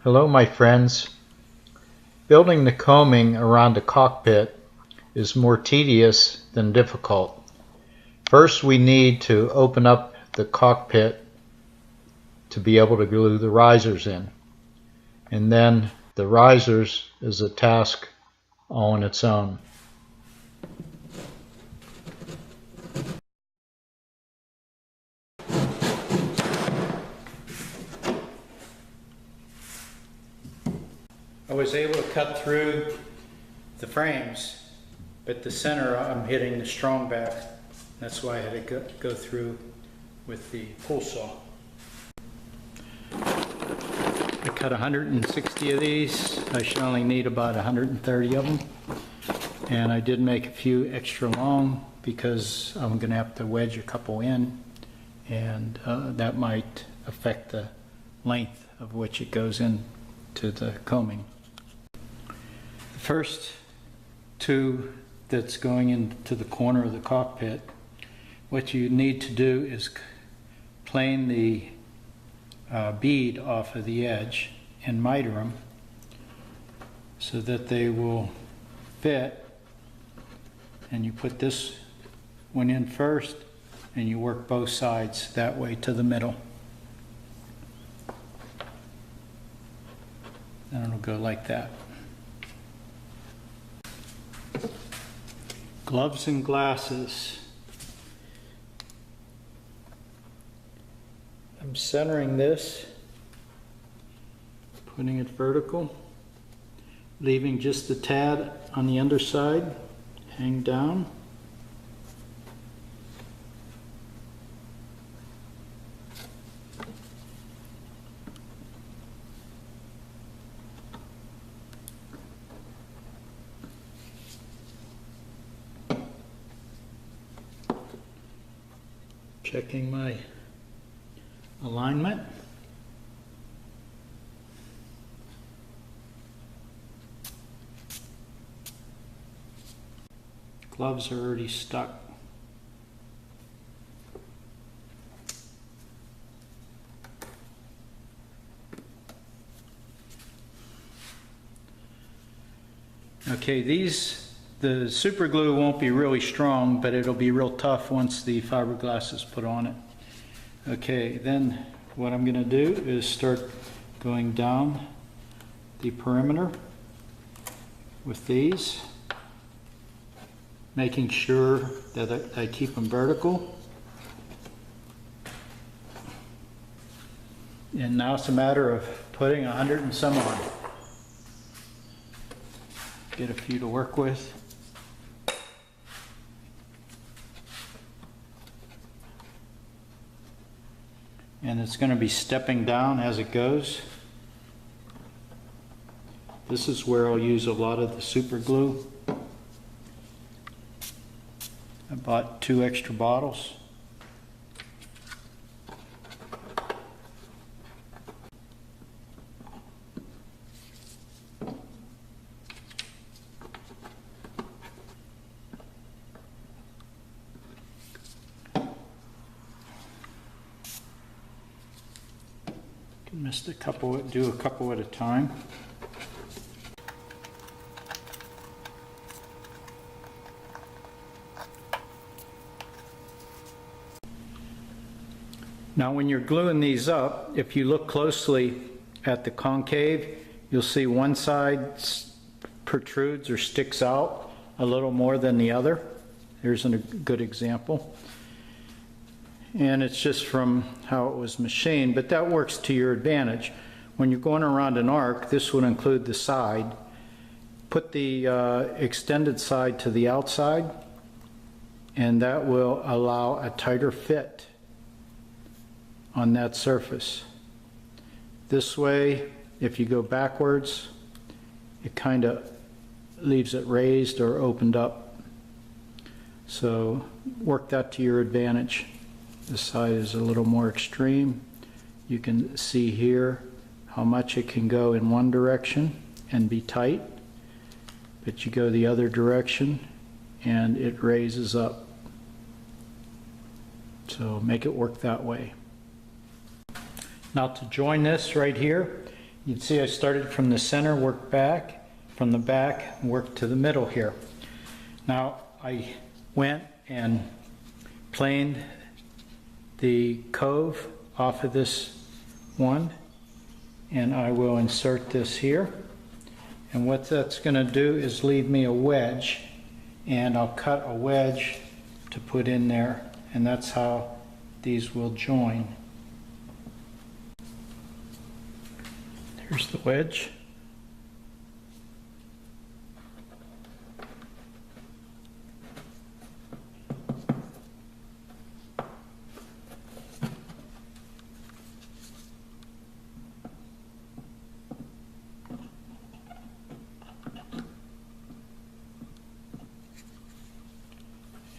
Hello my friends. Building the coaming around the cockpit is more tedious than difficult. First we need to open up the cockpit to be able to glue the risers in. And then the risers is a task all on its own. I was able to cut through the frames, but the center I'm hitting the strong back. That's why I had to go through with the pull saw. I cut 160 of these. I should only need about 130 of them. And I did make a few extra long because I'm going to have to wedge a couple in, and that might affect the length of which it goes into the coaming. The first two that's going into the corner of the cockpit, what you need to do is plane the bead off of the edge and miter them so that they will fit, and you put this one in first and you work both sides that way to the middle. And it'll go like that. Gloves and glasses. I'm centering this, putting it vertical, leaving just a tad on the underside, hang down. Checking my alignment. Gloves are already stuck. Okay, the super glue won't be really strong, but it'll be real tough once the fiberglass is put on it. Okay, then what I'm going to do is start going down the perimeter with these, making sure that I keep them vertical. And now it's a matter of putting 100 and some on. Get a few to work with. And it's going to be stepping down as it goes. This is where I'll use a lot of the super glue. I bought 2 extra bottles. Missed a couple, do a couple at a time. Now when you're gluing these up, if you look closely at the concave, you'll see one side protrudes or sticks out a little more than the other. Here's a good example. And it's just from how it was machined, but that works to your advantage. When you're going around an arc, this would include the side. Put the extended side to the outside, and that will allow a tighter fit on that surface. This way, if you go backwards, it kind of leaves it raised or opened up. So work that to your advantage. This side is a little more extreme. You can see here how much it can go in one direction and be tight, but you go the other direction and it raises up. So make it work that way. Now to join this right here, You'd see I started from the center, worked back, from the back, worked to the middle here. Now I went and planed the cove off of this one, and I will insert this here. And what that's going to do is leave me a wedge, and I'll cut a wedge to put in there, and that's how these will join. There's the wedge.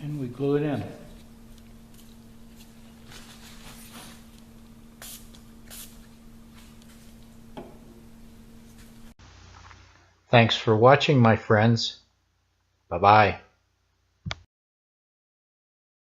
And we glue it in. Thanks for watching, my friends. Bye-bye.